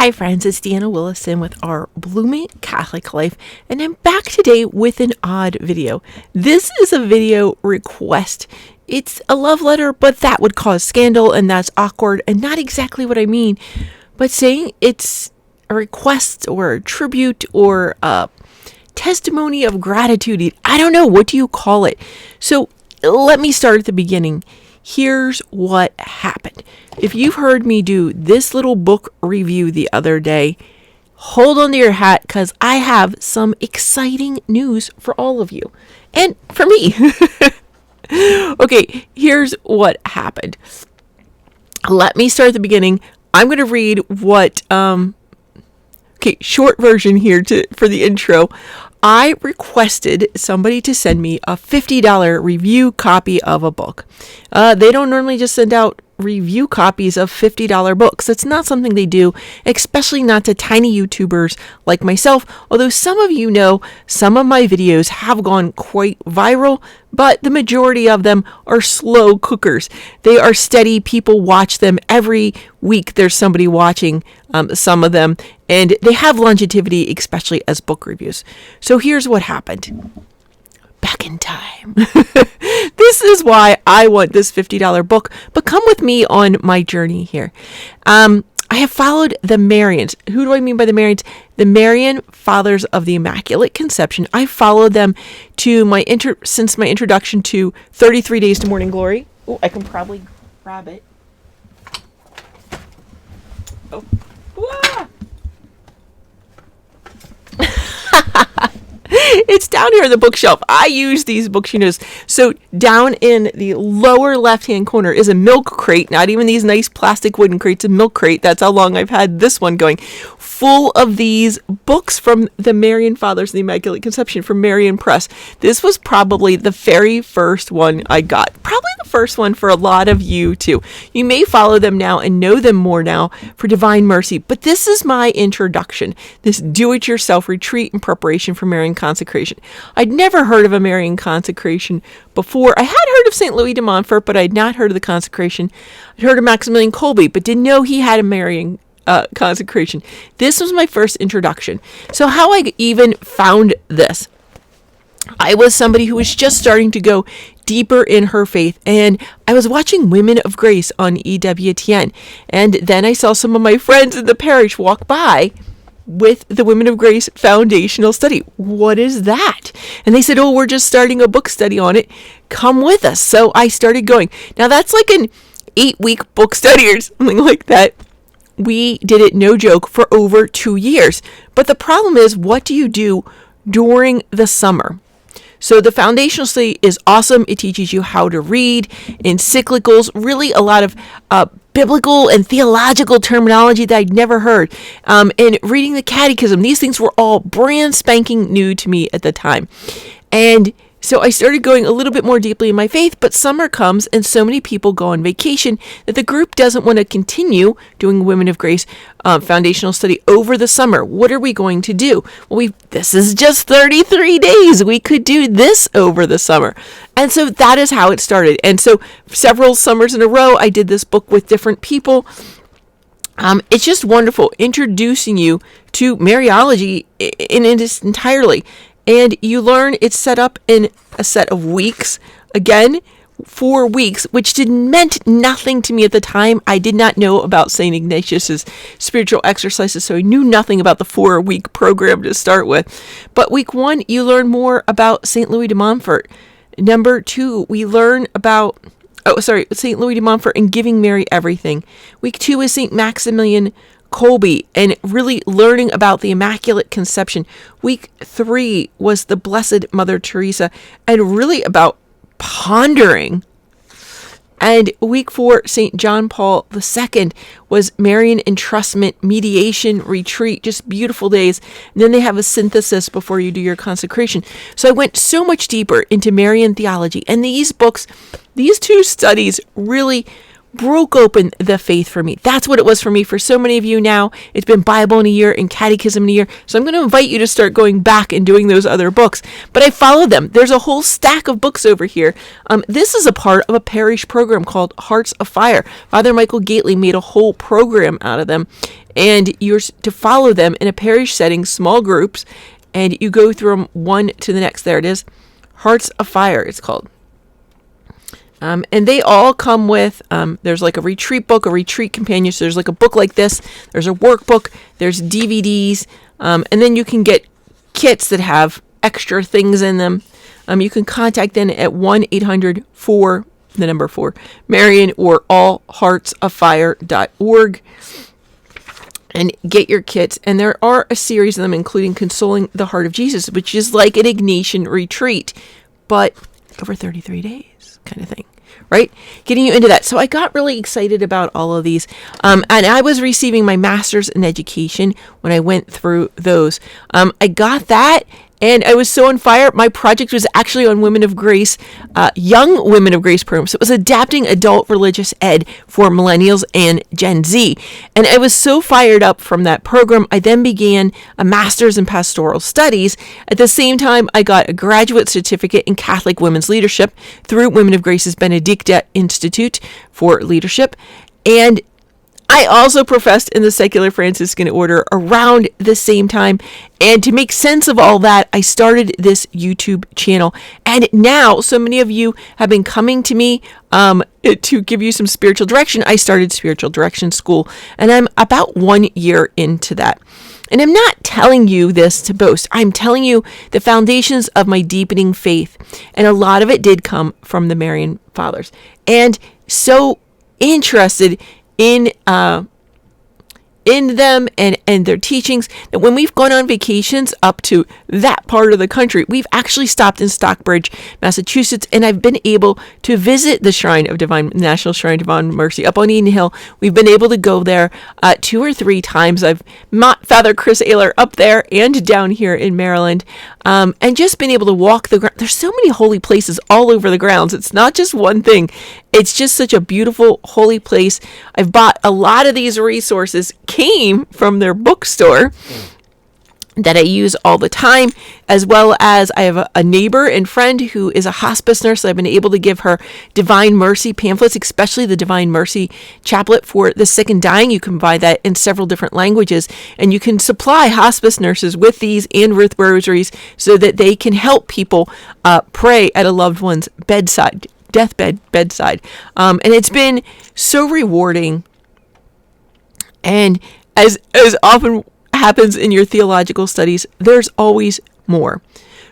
Hi friends, it's Deanna Willison with our Blooming Catholic Life, and I'm back today with an odd video. This is a video request. It's a love letter, but that would cause scandal, and that's awkward, and not exactly what I mean. But saying it's a request or a tribute or a testimony of gratitude, I don't know, what do you call it? So let me start at the beginning. Here's what happened. If you've heard me do this little book review the other day, hold on to your hat because I have some exciting news for all of you and for me. Okay, here's what happened. Let me start at the beginning. I'm going to read what, short version here for the intro. I requested somebody to send me a $50 review copy of a book. They don't normally just send out review copies of $50 books. It's not something they do, especially not to tiny YouTubers like myself. Although some of you know, some of my videos have gone quite viral, but the majority of them are slow cookers. They are steady. People watch them every week. There's somebody watching some of them, and they have longevity, especially as book reviews. So here's what happened. Back in time. This is why I want this $50 book, but come with me on my journey here. I have followed the Marians. Who do I mean by the Marians? The Marian Fathers of the Immaculate Conception. I followed them to since my introduction to 33 Days to Morning Glory. Oh, I can probably grab it. Oh. Wah! It's down here on the bookshelf. I use these books, So down in the lower left-hand corner is a milk crate. Not even these nice plastic wooden crates, a milk crate. That's how long I've had this one going. Full of these books from the Marian Fathers of the Immaculate Conception from Marian Press. This was probably the very first one I got. Probably the first one for a lot of you too. You may follow them now and know them more now for Divine Mercy, but this is my introduction. This do-it-yourself retreat in preparation for Marian consecration. I'd never heard of a Marian consecration before. I had heard of St. Louis de Montfort, but I'd not heard of the consecration. I'd heard of Maximilian Kolbe, but didn't know he had a Marian consecration. This was my first introduction. So how I even found this, I was somebody who was just starting to go deeper in her faith, and I was watching Women of Grace on EWTN, and then I saw some of my friends in the parish walk by with the Women of Grace foundational study. What is that? And they said, oh, we're just starting a book study on it. Come with us. So I started going. Now that's like an 8-week book study or something like that. We did it, no joke, for over 2 years. But the problem is, what do you do during the summer? So the foundational study is awesome. It teaches you how to read encyclicals, really a lot of biblical and theological terminology that I'd never heard. And reading the catechism, these things were all brand spanking new to me at the time. And so I started going a little bit more deeply in my faith, but summer comes and so many people go on vacation that the group doesn't want to continue doing Women of Grace foundational study over the summer. What are we going to do? Well, this is just 33 days. We could do this over the summer. And so that is how it started. And so several summers in a row, I did this book with different people. It's just wonderful introducing you to Mariology in its entirely. And you learn it's set up in a set of weeks. Again, 4 weeks, which meant nothing to me at the time. I did not know about St. Ignatius's spiritual exercises, so I knew nothing about the 4-week program to start with. But week 1, you learn more about St. Louis de Montfort. Number 2, we learn about St. Louis de Montfort and giving Mary everything. Week 2 is St. Maximilian Kolbe and really learning about the Immaculate Conception. Week 3 was the Blessed Mother Teresa and really about pondering. And week 4, St. John Paul II was Marian entrustment, mediation, retreat, just beautiful days. And then they have a synthesis before you do your consecration. So I went so much deeper into Marian theology. And these books, these 2 studies really broke open the faith for me. That's what it was for me. For so many of you now, it's been Bible in a year and Catechism in a year. So I'm going to invite you to start going back and doing those other books. But I followed them. There's a whole stack of books over here. This is a part of a parish program called Hearts of Fire. Father Michael Gately made a whole program out of them. And you're to follow them in a parish setting, small groups, and you go through them one to the next. There it is. Hearts of Fire, it's called. And they all come with, there's like a retreat book, a retreat companion. So there's like a book like this. There's a workbook. There's DVDs. And then you can get kits that have extra things in them. You can contact them at 1-800-4, or allheartsoffire.org and get your kits. And there are a series of them, including Consoling the Heart of Jesus, which is like an Ignatian retreat, but over 33 days kind of thing. Right? Getting you into that. So I got really excited about all of these. And I was receiving my master's in education when I went through those. I got that. And I was so on fire. My project was actually on Women of Grace, young Women of Grace programs. So it was adapting adult religious ed for millennials and Gen Z. And I was so fired up from that program. I then began a master's in pastoral studies. At the same time, I got a graduate certificate in Catholic women's leadership through Women of Grace's Benedicta Institute for Leadership. And I also professed in the secular Franciscan order around the same time. And to make sense of all that, I started this YouTube channel. And now so many of you have been coming to me to give you some spiritual direction. I started Spiritual Direction School, and I'm about 1 year into that. And I'm not telling you this to boast. I'm telling you the foundations of my deepening faith. And a lot of it did come from the Marian Fathers. And so interested in them and their teachings that when we've gone on vacations up to that part of the country, we've actually stopped in Stockbridge, Massachusetts, and I've been able to visit the National Shrine of Divine Mercy up on Eden Hill. We've been able to go there 2 or 3 times. I've met Father Chris Ayler up there and down here in Maryland, and just been able to walk the ground. There's so many holy places all over the grounds. It's not just one thing. It's just such a beautiful, holy place. I've bought a lot of these resources, came from their bookstore that I use all the time, as well as I have a neighbor and friend who is a hospice nurse. So I've been able to give her Divine Mercy pamphlets, especially the Divine Mercy chaplet for the sick and dying. You can buy that in several different languages, and you can supply hospice nurses with these and with rosaries so that they can help people pray at a loved one's bedside. Bedside. And it's been so rewarding. And as often happens in your theological studies, there's always more.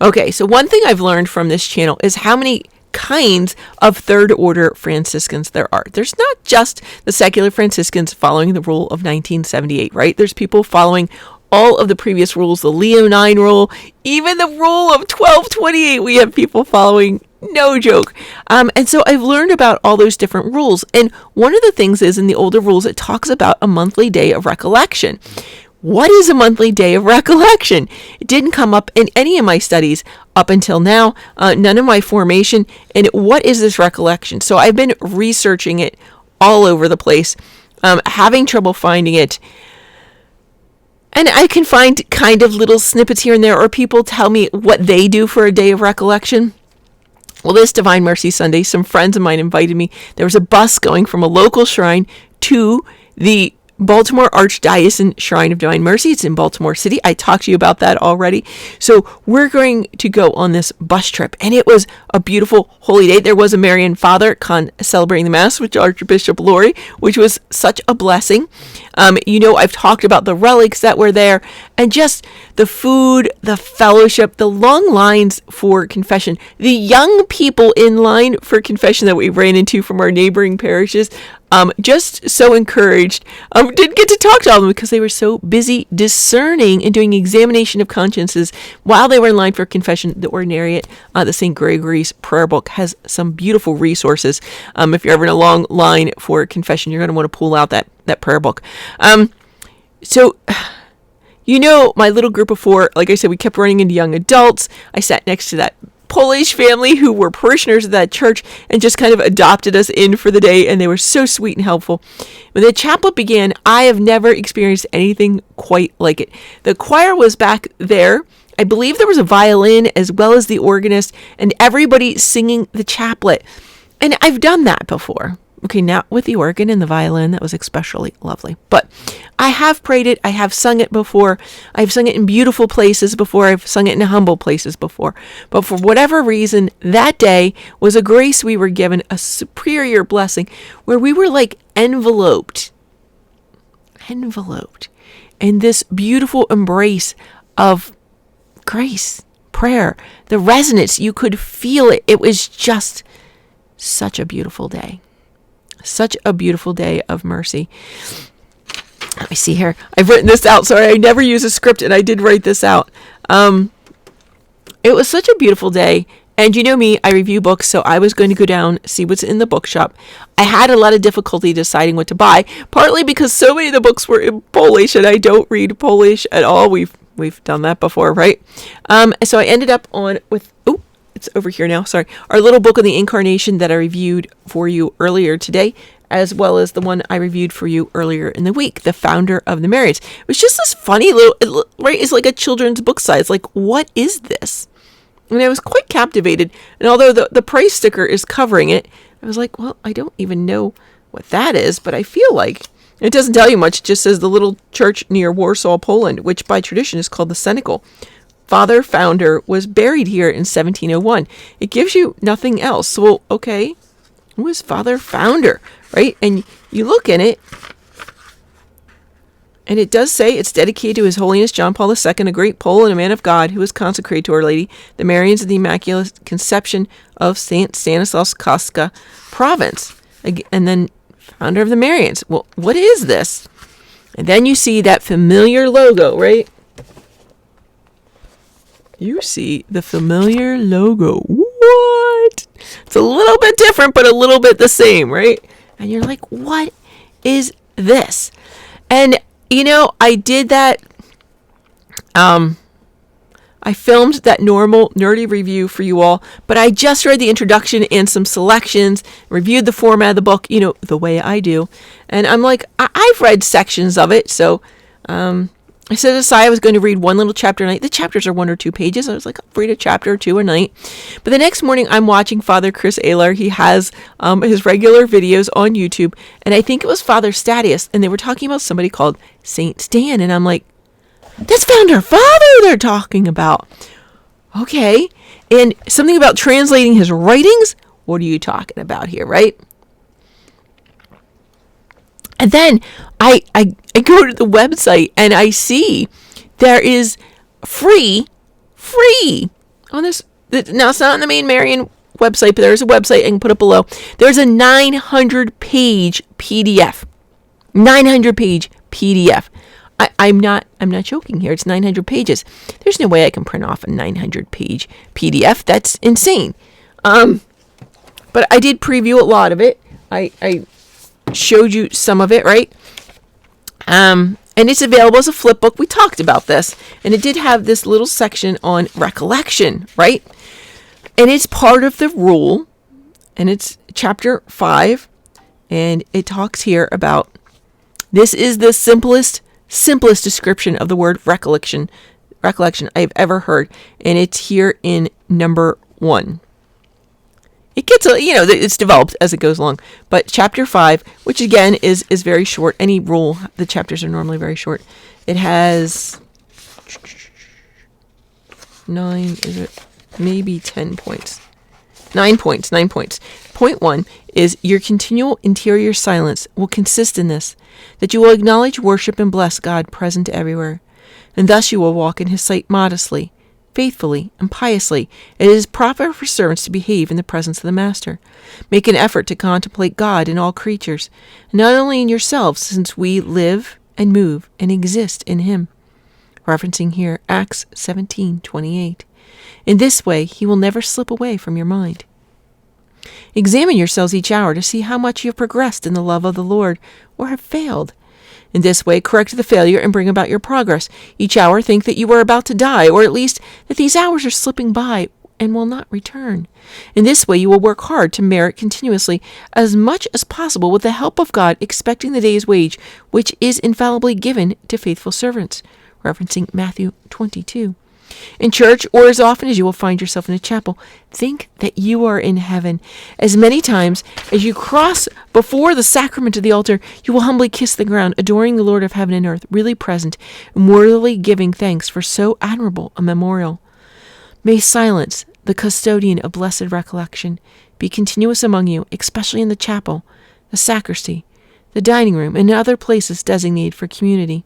Okay, so one thing I've learned from this channel is how many kinds of third order Franciscans there are. There's not just the secular Franciscans following the rule of 1978, right? There's people following all of the previous rules, the Leo 9 rule, even the rule of 1228, we have people following. No joke. And so I've learned about all those different rules. And one of the things is in the older rules, it talks about a monthly day of recollection. What is a monthly day of recollection? It didn't come up in any of my studies up until now, none of my formation. And what is this recollection? So I've been researching it all over the place, having trouble finding it. And I can find kind of little snippets here and there, or people tell me what they do for a day of recollection. Well, this Divine Mercy Sunday, some friends of mine invited me. There was a bus going from a local shrine to the Baltimore Archdiocesan Shrine of Divine Mercy. It's in Baltimore City. I talked to you about that already. So we're going to go on this bus trip, and it was a beautiful holy day. There was a Marian Father celebrating the Mass with Archbishop Lori, which was such a blessing. I've talked about the relics that were there, and just the food, the fellowship, the long lines for confession, the young people in line for confession that we ran into from our neighboring parishes. Just so encouraged. Didn't get to talk to all of them because they were so busy discerning and doing examination of consciences while they were in line for confession. The Ordinariate, the St. Gregory's prayer book, has some beautiful resources. If you're ever in a long line for confession, you're going to want to pull out that prayer book. So my little group of 4, like I said, we kept running into young adults. I sat next to that Polish family who were parishioners of that church and just kind of adopted us in for the day, and they were so sweet and helpful. When the chaplet began, I have never experienced anything quite like it. The choir was back there. I believe there was a violin as well as the organist, and everybody singing the chaplet. And I've done that before. Okay, not with the organ and the violin. That was especially lovely. But I have prayed it. I have sung it before. I've sung it in beautiful places before. I've sung it in humble places before. But for whatever reason, that day was a grace we were given, a superior blessing, where we were like enveloped in this beautiful embrace of grace, prayer, the resonance. You could feel it. It was just such a beautiful day. Such a beautiful day of mercy. Let me see here. I've written this out. Sorry, I never use a script, and I did write this out. It was such a beautiful day. And you know me, I review books, so I was going to go down, see what's in the bookshop. I had a lot of difficulty deciding what to buy, partly because so many of the books were in Polish, and I don't read Polish at all. We've done that before, right? So I ended up with it's over here now, sorry, our little book on the Incarnation that I reviewed for you earlier today, as well as the one I reviewed for you earlier in the week, The Founder of the Marians. It was just this funny little, right, it's like a children's book size. Like, what is this? And I was quite captivated. And although the price sticker is covering it, I was like, well, I don't even know what that is, but I feel like it doesn't tell you much. It just says the little church near Warsaw, Poland, which by tradition is called the Cenacle. Father Founder was buried here in 1701. It gives you nothing else. So, well, okay, who was Father Founder, right? And you look in it, and it does say it's dedicated to His Holiness John Paul II, a great Pole and a man of God who was consecrated to Our Lady, the Marians of the Immaculate Conception of St. Stanislaus Kostka province. And then founder of the Marians. Well, what is this? And then you see that familiar logo, right? You see the familiar logo. What? It's a little bit different, but a little bit the same, right? And you're like, what is this? And, you know, I did that. I filmed that normal nerdy review for you all, but I just read the introduction and some selections, reviewed the format of the book, you know, the way I do. And I'm like, I've read sections of it, so I set aside I was going to read one little chapter a night. The chapters are 1 or 2 pages. I was like, I'll read a chapter or 2 a night. But the next morning, I'm watching Father Chris Ayler. He has his regular videos on YouTube. And I think it was Father Stadius. And they were talking about somebody called Saint Stan. And I'm like, that's Founder Father they're talking about. Okay. And something about translating his writings. What are you talking about here, right? And then I go to the website and I see there is free on this. Now, it's not on the main Marian website, but there's a website I can put it below. There's a 900-page PDF. 900-page PDF. I'm not joking here. It's 900 pages. There's no way I can print off a 900-page PDF. That's insane. But I did preview a lot of it. I showed you some of it, right? And it's available as a flip book. We talked about this, and it did have this little section on recollection, right? And it's part of the rule, and it's chapter 5, and it talks here about this is the simplest description of the word recollection I've ever heard, and it's here in number 1. It gets it's developed as it goes along. But chapter 5, which again is very short. Any rule, the chapters are normally very short. It has 9, is it? Maybe 10 points. 9 points. Point 1 is your continual interior silence will consist in this, that you will acknowledge, worship, and bless God present everywhere. And thus you will walk in His sight modestly, faithfully, and piously. It is proper for servants to behave in the presence of the Master. Make an effort to contemplate God in all creatures, and not only in yourselves, since we live and move and exist in Him. Referencing here Acts 17:28. In this way, He will never slip away from your mind. Examine yourselves each hour to see how much you have progressed in the love of the Lord, or have failed. In this way, correct the failure and bring about your progress. Each hour, think that you are about to die, or at least that these hours are slipping by and will not return. In this way, you will work hard to merit continuously as much as possible with the help of God, expecting the day's wage, which is infallibly given to faithful servants. Referencing Matthew 22. In church, or as often as you will find yourself in a chapel, think that you are in heaven. As many times as you cross before the sacrament of the altar, you will humbly kiss the ground, adoring the Lord of heaven and earth, really present, and worthily giving thanks for so admirable a memorial. May silence, the custodian of blessed recollection, be continuous among you, especially in the chapel, the sacristy, the dining room, and other places designated for community.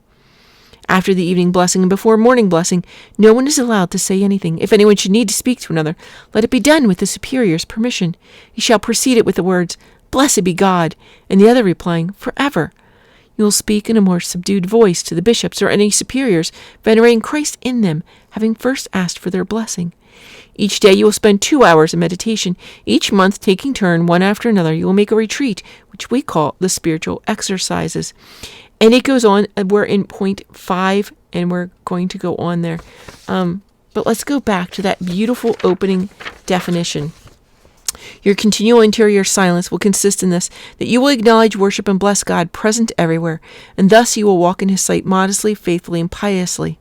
After the evening blessing and before morning blessing, no one is allowed to say anything. If anyone should need to speak to another, let it be done with the superior's permission. He shall precede it with the words, "Blessed be God," and the other replying, "Forever." You will speak in a more subdued voice to the bishops or any superiors, venerating Christ in them, having first asked for their blessing. Each day you will spend 2 hours in meditation. Each month, taking turn, one after another, you will make a retreat, which we call the spiritual exercises. And it goes on. We're in point 5, and we're going to go on there. But let's go back to that beautiful opening definition. Your continual interior silence will consist in this, that you will acknowledge, worship, and bless God present everywhere, and thus you will walk in his sight modestly, faithfully, and piously.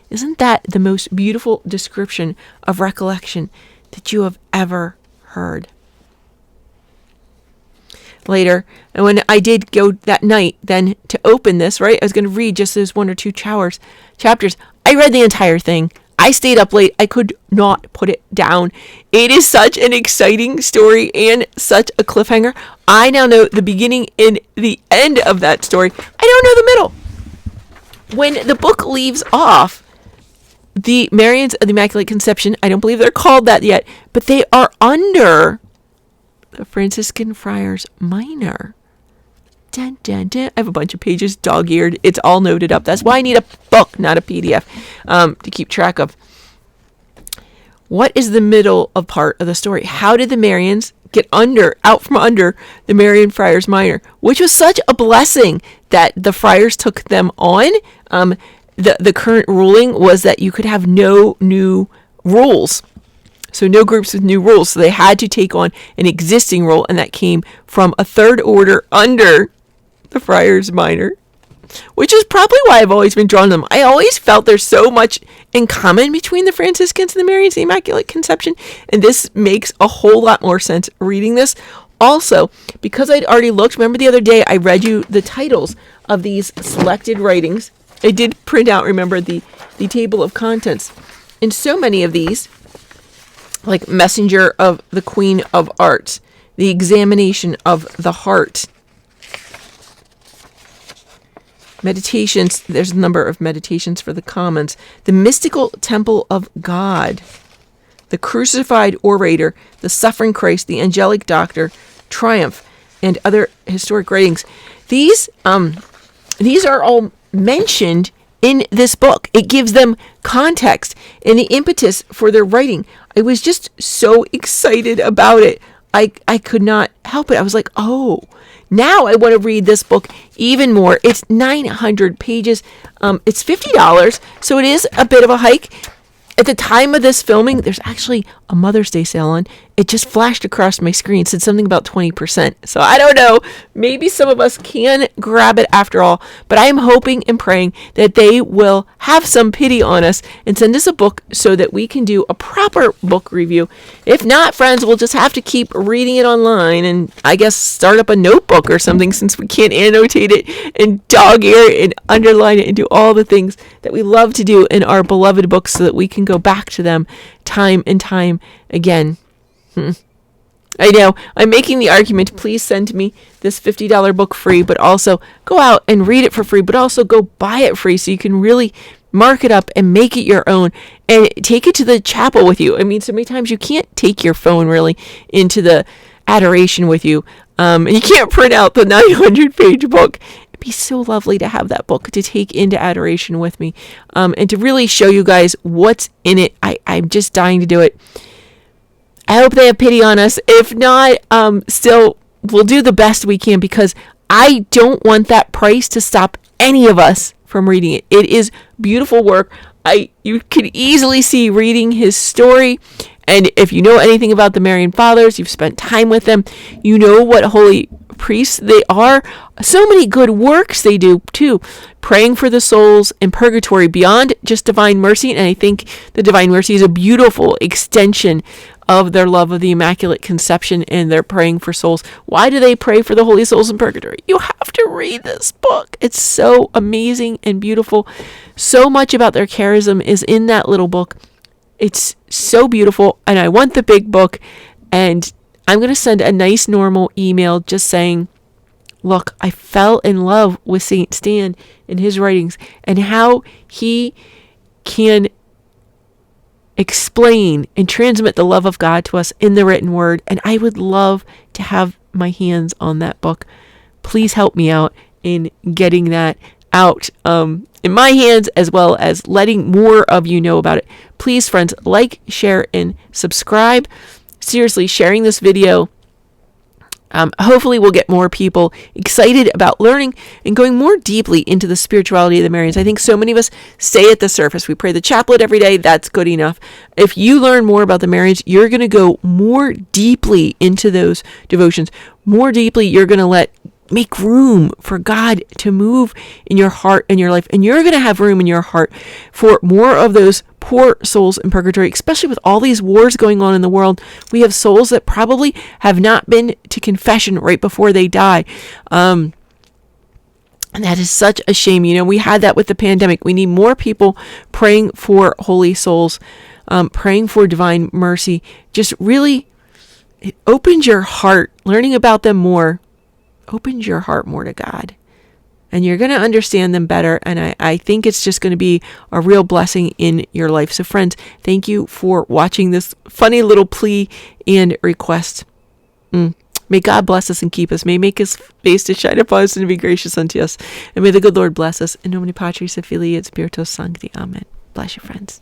Isn't that the most beautiful description of recollection that you have ever heard? Later, and when I did go that night then to open this, right, I was going to read just those 1 or 2 chapters. I read the entire thing. I stayed up late. I could not put it down. It is such an exciting story and such a cliffhanger. I now know the beginning and the end of that story. I don't know the middle. When the book leaves off, the Marians of the Immaculate Conception, I don't believe they're called that yet, but they are under the Franciscan Friars Minor. Dun, dun, dun. I have a bunch of pages, dog-eared. It's all noted up. That's why I need a book, not a PDF, to keep track of. What is the middle of part of the story? How did the Marians get out from under the Marian Friars Minor, which was such a blessing that the friars took them on? The current ruling was that you could have no new rules. So no groups with new rules. So they had to take on an existing rule, and that came from a third order under the Friars Minor, which is probably why I've always been drawn to them. I always felt there's so much in common between the Franciscans and the Marians, the Immaculate Conception, and this makes a whole lot more sense reading this. Also, because I'd already looked, remember the other day I read you the titles of these selected writings. I did print out, remember, the table of contents. And so many of these, like Messenger of the Queen of Arts, the Examination of the Heart, Meditations, there's a number of meditations for the commons, the Mystical Temple of God, the Crucified Orator, the Suffering Christ, the Angelic Doctor, Triumph, and other historic writings. These are all mentioned in this book. It gives them context and the impetus for their writing. I was just so excited about it. I could not help it. I was like, oh, now I want to read this book even more. It's 900 pages. It's $50, so it is a bit of a hike. At the time of this filming, there's actually a Mother's Day sale on. It just flashed across my screen. It said something about 20%. So I don't know. Maybe some of us can grab it after all. But I am hoping and praying that they will have some pity on us and send us a book so that we can do a proper book review. If not, friends, we'll just have to keep reading it online and I guess start up a notebook or something, since we can't annotate it and dog-ear it and underline it and do all the things that we love to do in our beloved books so that we can go back to them time and time again. I know, I'm making the argument, please send me this $50 book free, but also go out and read it for free, but also go buy it free so you can really mark it up and make it your own and take it to the chapel with you. I mean, so many times you can't take your phone really into the adoration with you, and you can't print out the 900-page book. It'd be so lovely to have that book to take into adoration with me, and to really show you guys what's in it. I'm just dying to do it. I hope they have pity on us. If not, still, we'll do the best we can, because I don't want that price to stop any of us from reading it. It is beautiful work. You can easily see reading his story. And if you know anything about the Marian Fathers, you've spent time with them, you know what holy priests they are. So many good works they do too, praying for the souls in purgatory beyond just divine mercy. And I think the divine mercy is a beautiful extension of their love of the Immaculate Conception, and they're praying for souls. Why do they pray for the holy souls in purgatory? You have to read this book. It's so amazing and beautiful. So much about their charism is in that little book. It's so beautiful, and I want the big book, and I'm going to send a nice normal email just saying, look, I fell in love with St. Stan and his writings and how he can explain and transmit the love of God to us in the written word, and I would love to have my hands on that book. Please help me out in getting that out in my hands, as well as letting more of you know about it. Please, friends, like, share, and subscribe. Seriously, sharing this video, hopefully we'll get more people excited about learning and going more deeply into the spirituality of the Marians. I think so many of us stay at the surface. We pray the chaplet every day. That's good enough. If you learn more about the Marians, you're going to go more deeply into those devotions. More deeply, you're going to make room for God to move in your heart and your life. And you're going to have room in your heart for more of those poor souls in purgatory, especially with all these wars going on in the world. We have souls that probably have not been to confession right before they die. And that is such a shame. We had that with the pandemic. We need more people praying for holy souls, praying for divine mercy. Just really, it opens your heart. Learning about them more opens your heart more to God, and you're going to understand them better. And I think it's just going to be a real blessing in your life. So friends, thank you for watching this funny little plea and request. May God bless us and keep us. May He make His face to shine upon us and be gracious unto us. And may the good Lord bless us. In nomine Patris et Filii et Spiritus Sancti. Amen. Bless you, friends.